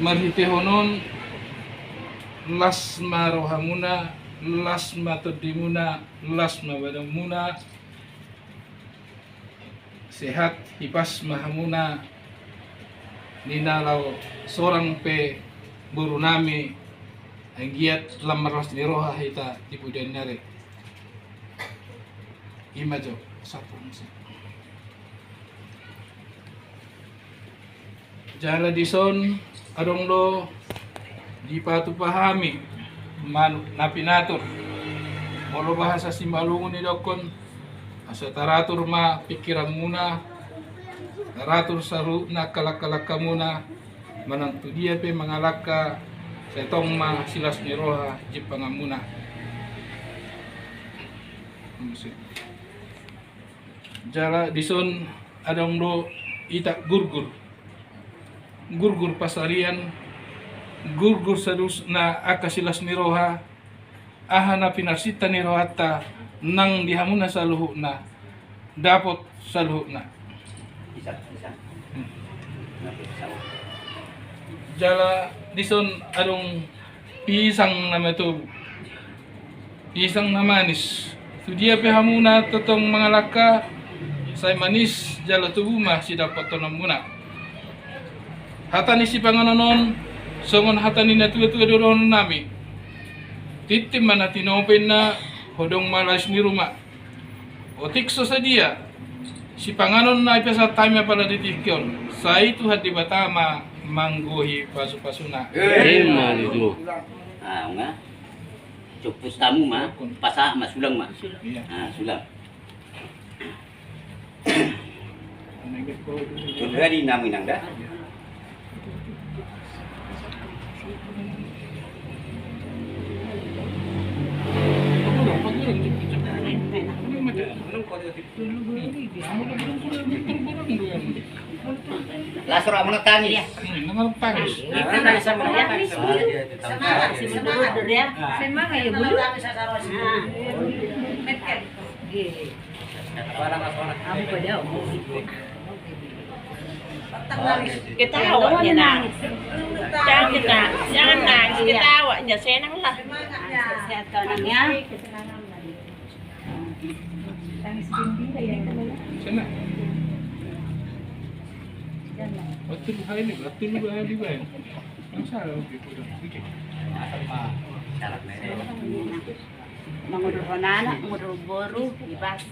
marhitehonon lasma rohamuna lasma todimuna lasma badamuna sehat hipas mahamuna ninalau seorang pe buru nami anggiat lamaras niroha hita ibudan nare imajo satu musim jala dison adong lo di patu pahami man napinatur molo bahasa Simbalungun ni dokon asa taratur ma pikiran muna taratur saru na kalak-kalaka muna manang tu dia pe mangalaka setong ma silas ni roha jipangamuna jala dison adong lo itak gurgur pasarian gurgur sadus na akasilas ni roha ahana pinarsita ni rohata nang dihamuna sa luhu na dapot sa luhu na jala dison adong pisang nama tu pisang na manis tu dia pehamuna totong mangalaka say manis jala tubuh mah si dapat tonam muna hatani si panganonon songon hatani na tua-tua doron nami titim mana tinopen na hodong malas ni rumah otikso sadia si panganon na ipesa time pala ditikyon sa itu hati batama mangguhi pasu-pasuna Emang itu. Ah, nga. Cupus tamu mah, pasa mah sulang mah. iya Ah, sulang. Sudah di namin ang dah. Lasur amo na tani ya. Nama panas. Sama ya. Sama kayak bulu. Kamu pada Ketawa niya nangis. Jangan nangis, ketawa niya. Senang lah. sehat kawanannya. Sana. Betul hari ni, betul hari ni. Masalah okey. Mangudur anak, mangudur boru, ibas.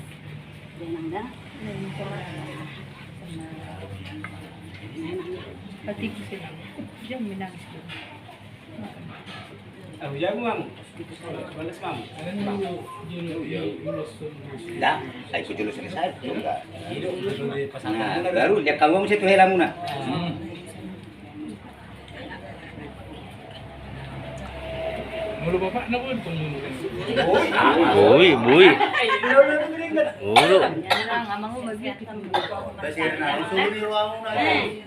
Jangan dah. Pati kita jangan menangis. Aku jago mam. Balas mam. Ano Dah, saya ikut dulu selesai. Nah, baru dia kamu mesti tuh helamu nak. Mulu bapak na pun tunggu. Boy. Mulu. Jangan ngamang mo mabiyat kita. Kasi na, usuli ruang mo na yun.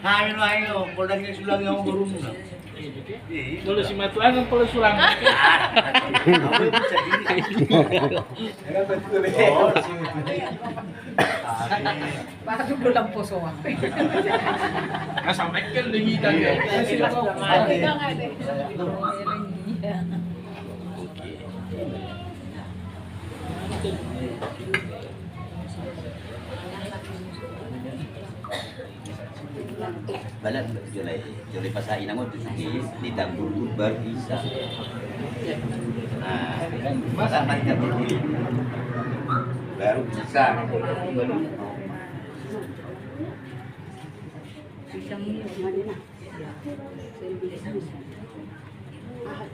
Hangin mo hangin mo, kung naging sulang yung burung mo na. Mulu si matuan ang pala sulang. Bakit lang po so ang Nasa Michael dihita niya. Balat julai pasain aku tu di dapur baru bisa. Nah, masa mereka baru bisa.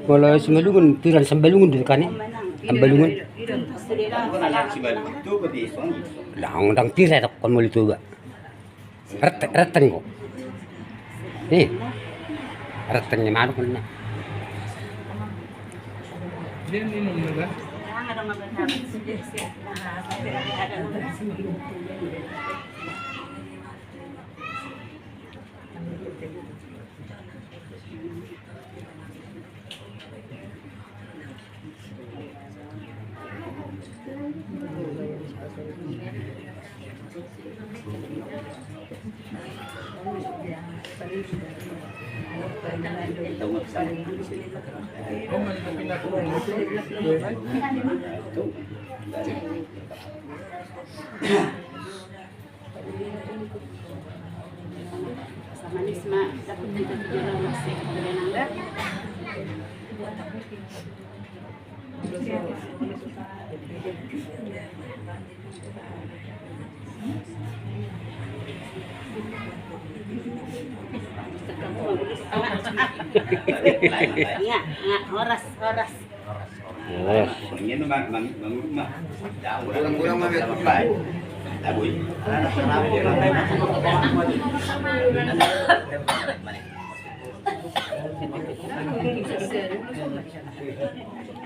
Kalau Simbalungun, piran Simbalungun dulu kan ya? Simbalungun. Si baru itu berarti suami. Lang dang tira tak kon mo itu ga. Ratan ko. Ratan ni malo ko na. Dia minum na ba? Jangan ada makan sendiri. Ito mo sa Oh, man ito pinakulong ito. Ito. Sa manis ma, dapat dito lang masih dari nangga. Nga, oras. Yes. Ini manguma. Kurang-kurang mami. Taboy.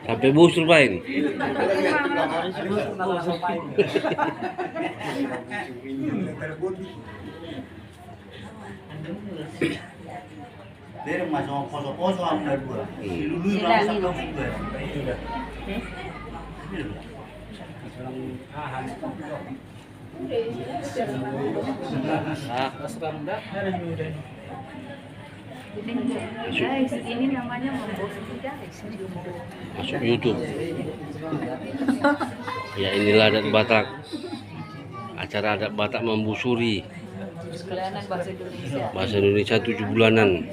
Sampai busur pain. Pero masuk poso-poso ang nagbuha. Iluluy mo sa loob ko. Guys, ini namanya membosankan guys. Masuk YouTube. Ya inilah adat Batak. Acara adat Batak membusuri. Sekalian bahasa Indonesia. Bahasa Indonesia 7 bulanan.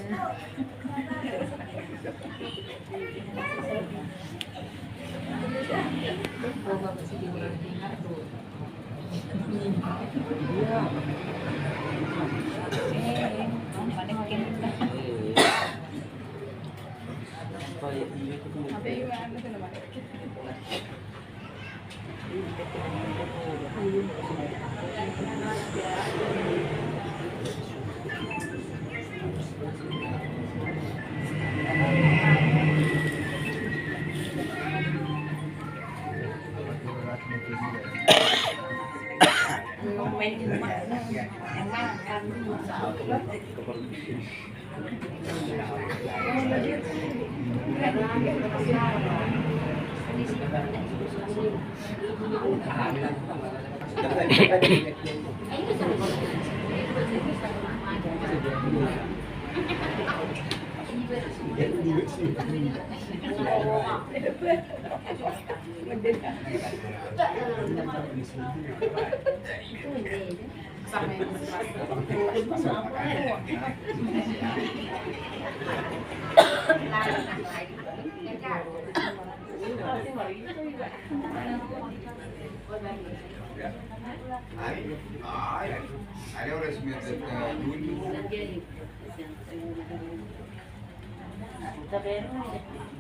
Tapi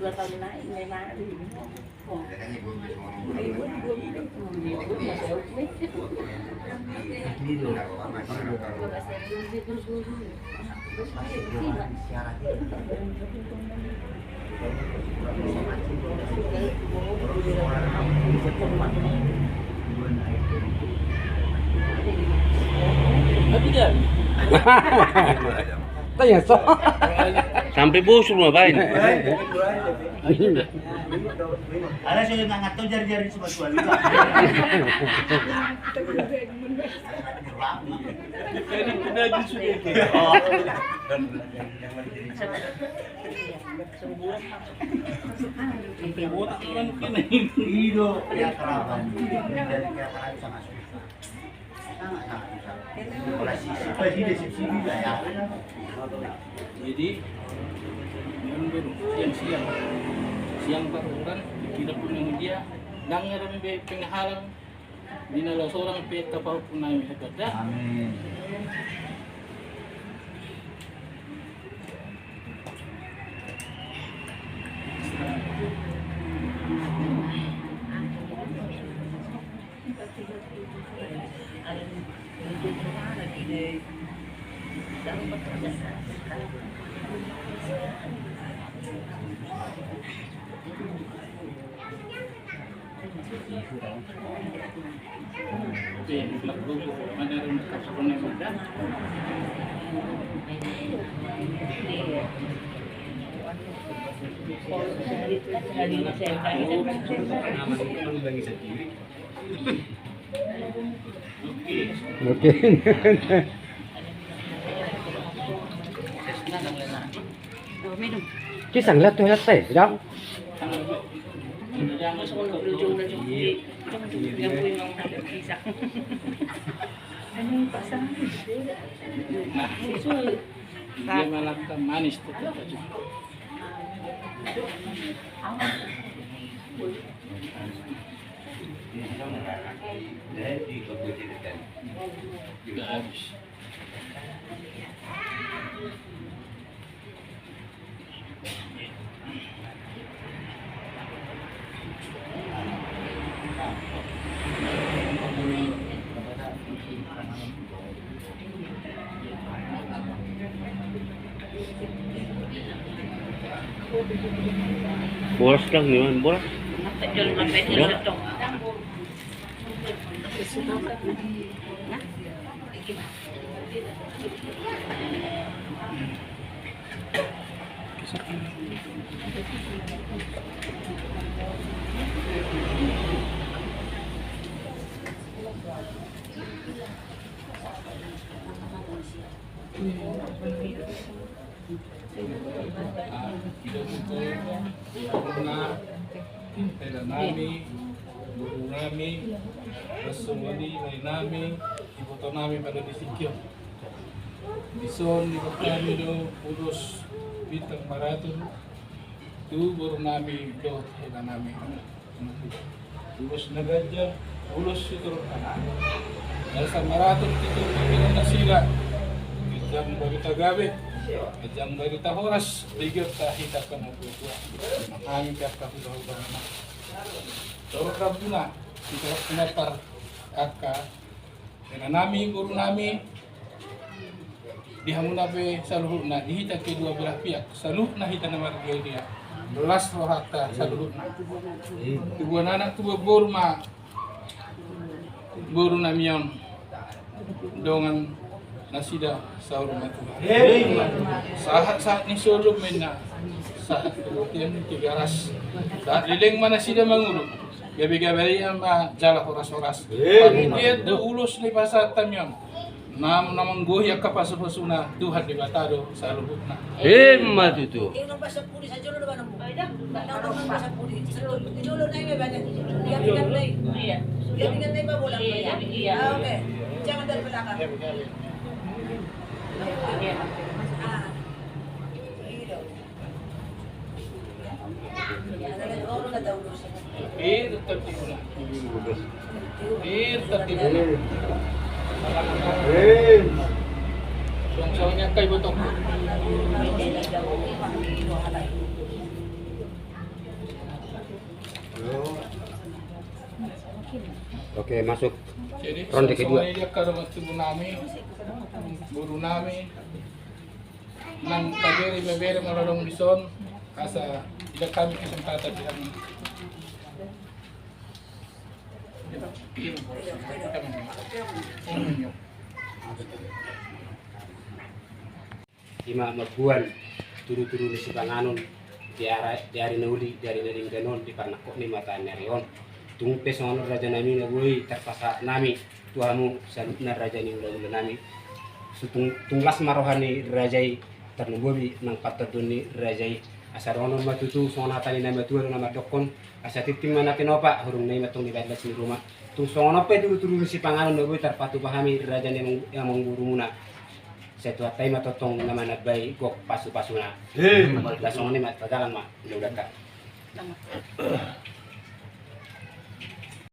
2 tahun lagi memang Tanya so. Sampai busur mah pain. Ada sudah nggak tahu jari-jari semua juga. Ido ya kerabat. Dari kerabat sangat susah. Sangat susah. Kalau sisi juga ya. Jadi yun siang paruran kita pun yang dia nangaran be penghalang dinalo seorang pe kapal pun naik hebat. Amin. Ada rin kapal na magda. Oke. Oh, minum. Kisang lihat tuh lihat teh, dong. Dia malangka manis tetap aja. Tidak habis. Boros lang yun, boros. Karena pera nami, guru nami, rasulwali nami, ibu nami pada disikyo. Dison di kami do urus bintang maraton, tu guru nami do hela nami. Urus nagaja, urus itu Nasa maraton itu pimpinan nasila, jam dari tagabe. Jam dari tahoras, bigyan kita ka mo po. Makami ka ka po ba na. Toro ka muna, kita pinatar ka. Kaya nami guru nami di hamuna pe sa luhut na dihita ke dua belah pihak. Sa luhut na hita na margay dia. Belas rohata sa luhut na. Tubuan anak tubuh borma guru nami yon dongan nasida sa rumah Tuhan. Saat ni sulub mena saat kemudian tigaras saat lileng mana sida mangulub gabi-gabi ang jala oras-oras kemudian do ulos ni pasatan yon namang gohya kapasupasuna Tuhan di batado sa lubuk na Hemat itu. Yung nabasa po sa julo naman mo. Nabasa po sa julo na yung bada. Gabi-gabi na yun. Gabi-gabi na ba bulang? Ah, okay. Jangan dari belakang. tertibuna soalnya kay botong Oke, masuk. jadi Ronde kedua. dia kalau tubuh nami guru nami nang kageri bebere malalong bison asa tidak kami kesempatan di kami Ima magbuwan turu-turu ni si Banganon diari nauli dari naring ganon di parnako ni mata narion tungpes ngono raja nami na buhi terpaksa nami tuamu salut na raja ni ulah nami tunglas marohani rajai ternububi nang patadun ni rajai asarono matutu sonata ni nama tuan nama dokon asa titim mana kenopa hurung nai matong di badlas ni rumah tung sono pe turu-turu si Panganon na buhi terpatu pahami raja ni yang menggurumuna saya atai matotong nama nabai gok pasu-pasuna. Lasong ni mat padalan ma udah